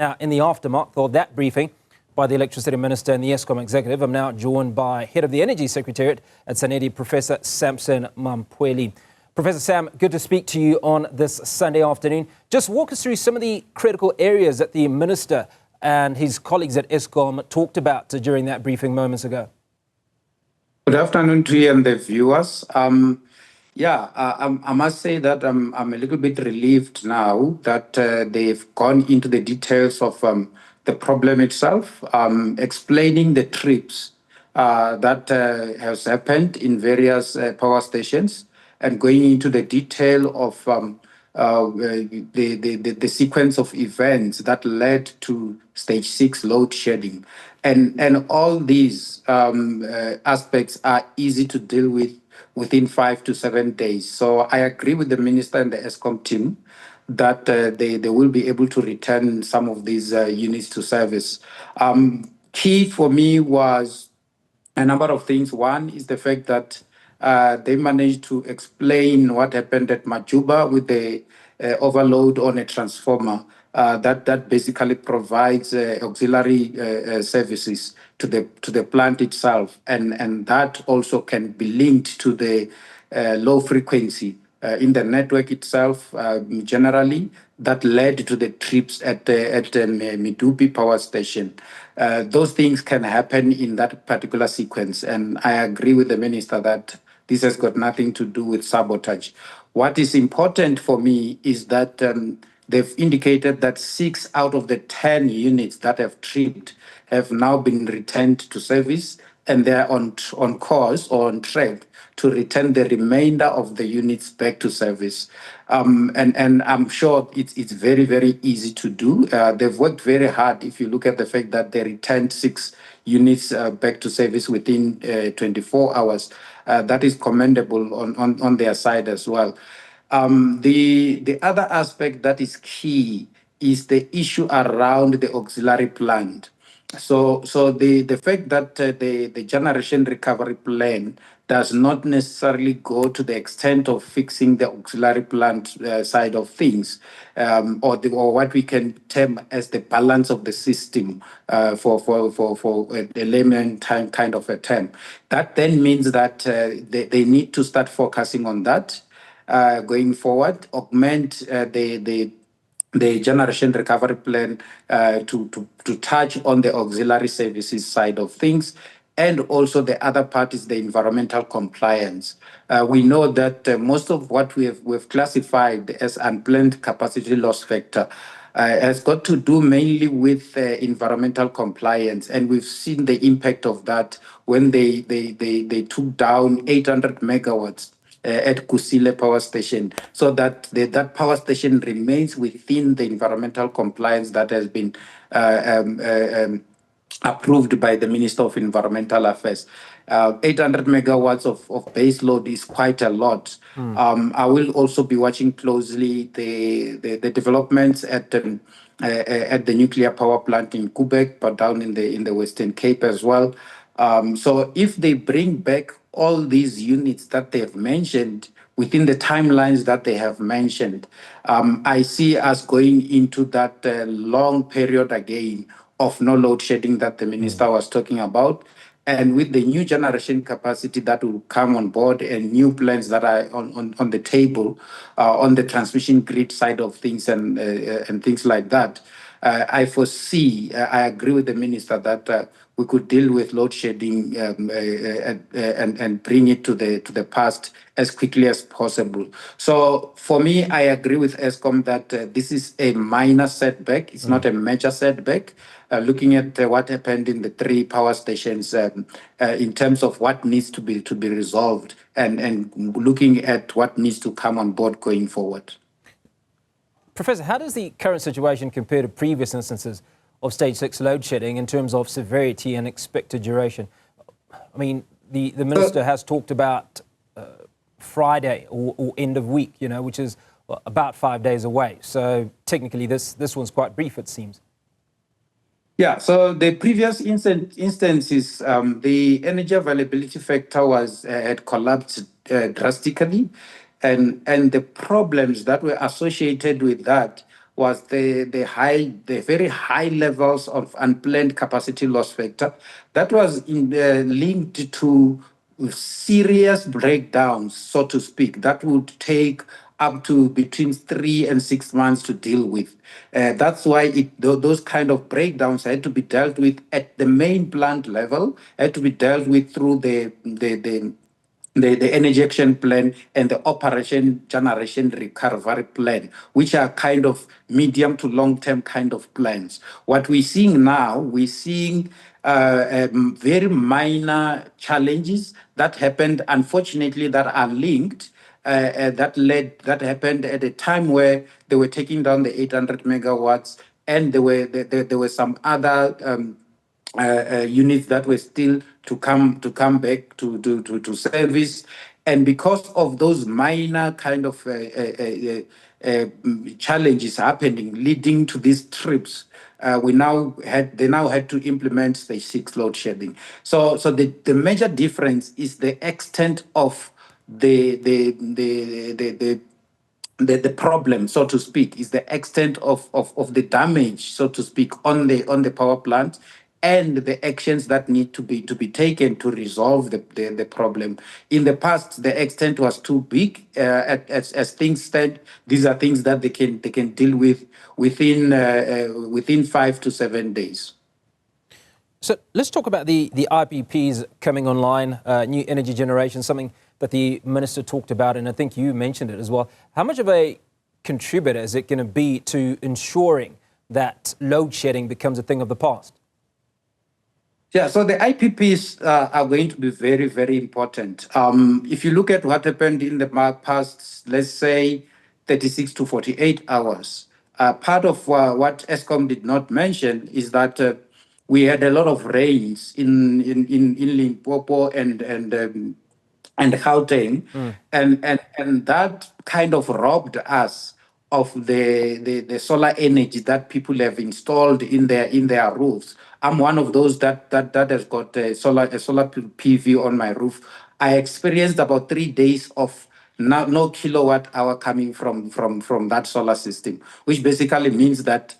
Now, in the aftermath of that briefing by the Electricity Minister and the Eskom Executive, I'm now joined by Head of the Energy Secretariat at SANEDI, Professor Sampson Mamphweli. Professor Sam, good to speak to you on this Sunday afternoon. Just walk us through some of the critical areas that the Minister and his colleagues at Eskom talked about during that briefing moments ago. Good afternoon to you and the viewers. I must say that I'm a little bit relieved now that they've gone into the details of the problem itself, explaining the trips that has happened in various power stations, and going into the detail of the sequence of events that led to stage 6 load shedding. And all these aspects are easy to deal with within 5 to 7 days. So I agree with the Minister and the Eskom team that they will be able to return some of these units to service. Key for me was a number of things. One is the fact that they managed to explain what happened at Majuba with the overload on a transformer that basically provides auxiliary services to the plant itself, and that also can be linked to the low frequency in the network itself generally, that led to the trips at the Medupi power station. Those things can happen in that particular sequence, and I agree with the Minister that this has got nothing to do with sabotage. What is important for me is that they've indicated that 6 out of the 10 units that have tripped have now been returned to service, and they're on course or on track to return the remainder of the units back to service. And I'm sure it's very, very easy to do. They've worked very hard if you look at the fact that they returned 6 units back to service within 24 hours. That is commendable on their side as well. The other aspect that is key is the issue around the auxiliary plant. So the fact that the generation recovery plan does not necessarily go to the extent of fixing the auxiliary plant side of things, or what we can term as the balance of the system, for a layman time kind of a term. That then means that they need to start focusing on that going forward, augment the generation recovery plan to touch on the auxiliary services side of things, and also the other part is the environmental compliance. We know that most of what we've classified as unplanned capacity loss factor has got to do mainly with environmental compliance, and we've seen the impact of that when they took down 800 megawatts at Kusile power station, so that that power station remains within the environmental compliance that has been approved by the Minister of Environmental Affairs. 800 megawatts of base load is quite a lot. I will also be watching closely the developments at the nuclear power plant in Quebec, but down in the Western Cape as well. So if they bring back all these units that they've mentioned within the timelines that they have mentioned, I see us going into that long period again of no load shedding that the Minister was talking about. And with the new generation capacity that will come on board and new plans that are on the table on the transmission grid side of things and things like that, I foresee, I agree with the Minister that we could deal with load shedding and bring it to the past as quickly as possible. So for me, I agree with Eskom that this is a minor setback. It's not a major setback. Looking at what happened in the 3 power stations in terms of what needs to be resolved, and looking at what needs to come on board going forward. Professor, how does the current situation compare to previous instances of stage 6 load shedding in terms of severity and expected duration? I mean, the Minister has talked about Friday or end of week, which is about 5 days away. So technically this one's quite brief, it seems. Yeah, so the previous instances, the energy availability factor had collapsed drastically, and the problems that were associated with that was the very high levels of unplanned capacity loss factor that was linked to serious breakdowns, so to speak, that would take up to between 3 and 6 months to deal with. That's why those kind of breakdowns had to be dealt with at the main plant level, had to be dealt with through the energy action plan and the operation generation recovery plan, which are kind of medium to long term kind of plans. What we're seeing now, we're seeing very minor challenges that happened, unfortunately, that are linked. That happened at a time where they were taking down the 800 megawatts, and there were some other units that were still to come back to service. And because of those minor kind of challenges happening, leading to these trips, they now had to implement stage 6 load shedding. So the major difference is the extent of the problem, so to speak, is the extent of the damage, so to speak, on the power plant, and the actions that need to be taken to resolve the problem. In the past, the extent was too big. As things stand, these are things that they can deal with within 5 to 7 days. So let's talk about the IPPs coming online, new energy generation, something that the minister talked about, and I think you mentioned it as well. How much of a contributor is it going to be to ensuring that load shedding becomes a thing of the past? Yeah, so the IPPs are going to be very, very important. If you look at what happened in the past, let's say 36 to 48 hours, part of what Eskom did not mention is that we had a lot of rains in Limpopo and Gauteng, and that kind of robbed us of the solar energy that people have installed in their roofs. I'm one of those that has got a solar PV on my roof. I experienced about 3 days of no kilowatt hour coming from that solar system, which basically means that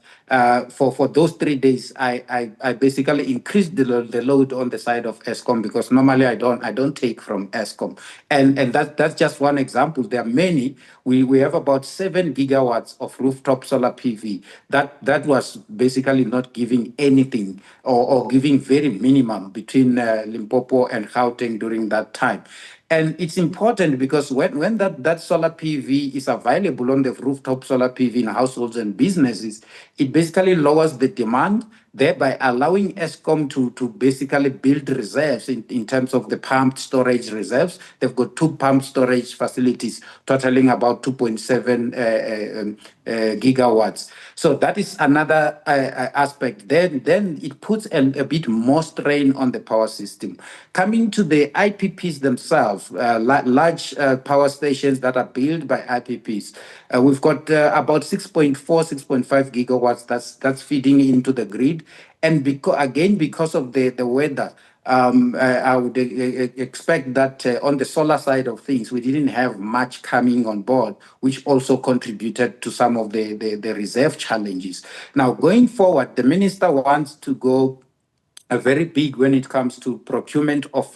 for those 3 days, I basically increased the load on the side of Eskom, because normally I don't take from Eskom, and that's just one example. There are many. We have about 7 gigawatts of rooftop solar PV that was basically not giving anything, or giving very minimum between Limpopo and Gauteng during that time. And it's important because when that solar PV is available on the rooftop solar PV in households and businesses, it basically lowers the demand, thereby allowing Eskom to basically build reserves in terms of the pumped storage reserves. They've got 2 pumped storage facilities totaling about 2.7 gigawatts. So that is another aspect. Then it puts a bit more strain on the power system. Coming to the IPPs themselves, large power stations that are built by IPPs, we've got about 6.4, 6.5 gigawatts that's feeding into the grid. And because of the weather, I would expect that on the solar side of things, we didn't have much coming on board, which also contributed to some of the reserve challenges. Now, going forward, the minister wants to go very big when it comes to procurement of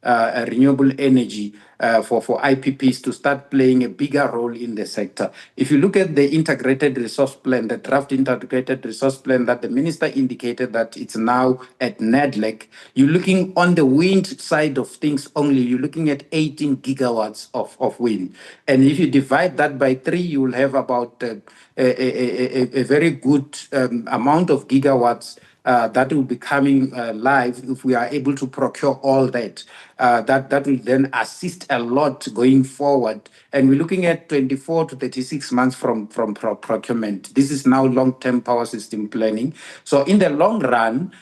renewable energy for IPPs to start playing a bigger role in the sector. If you look at the integrated resource plan, the draft integrated resource plan that the minister indicated that it's now at NEDLEC, you're looking on the wind side of things only, you're looking at 18 gigawatts of wind. And if you divide that by 3, you will have about a very good amount of gigawatts that will be coming live if we are able to procure all that. That will then assist a lot going forward. And we're looking at 24 to 36 months from procurement. This is now long-term power system planning. So in the long run,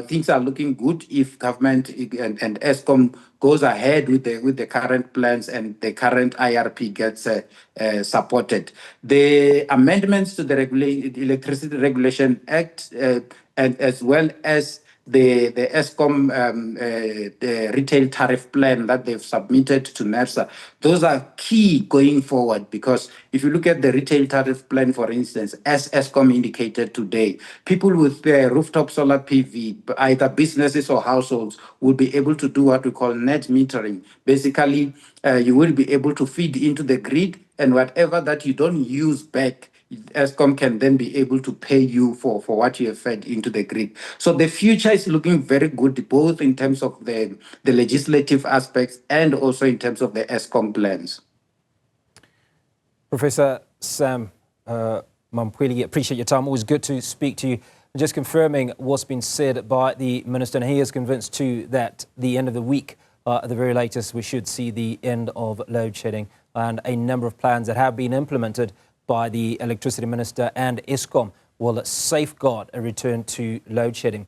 things are looking good if government and Eskom goes ahead with the current plans and the current IRP gets supported. The amendments to the Electricity Regulation Act, and as well as the Eskom the retail tariff plan that they've submitted to NERSA. Those are key going forward, because if you look at the retail tariff plan, for instance, as Eskom indicated today, people with rooftop solar PV, either businesses or households, will be able to do what we call net metering. Basically, you will be able to feed into the grid, and whatever that you don't use back, Eskom can then be able to pay you for what you have fed into the grid. So the future is looking very good, both in terms of the legislative aspects and also in terms of the Eskom plans. Professor Sam Mamphweli, appreciate your time. Always good to speak to you. Just confirming what's been said by the Minister, and he is convinced too that the end of the week, at the very latest, we should see the end of load shedding, and a number of plans that have been implemented by the Electricity Minister and Eskom will safeguard a return to load shedding.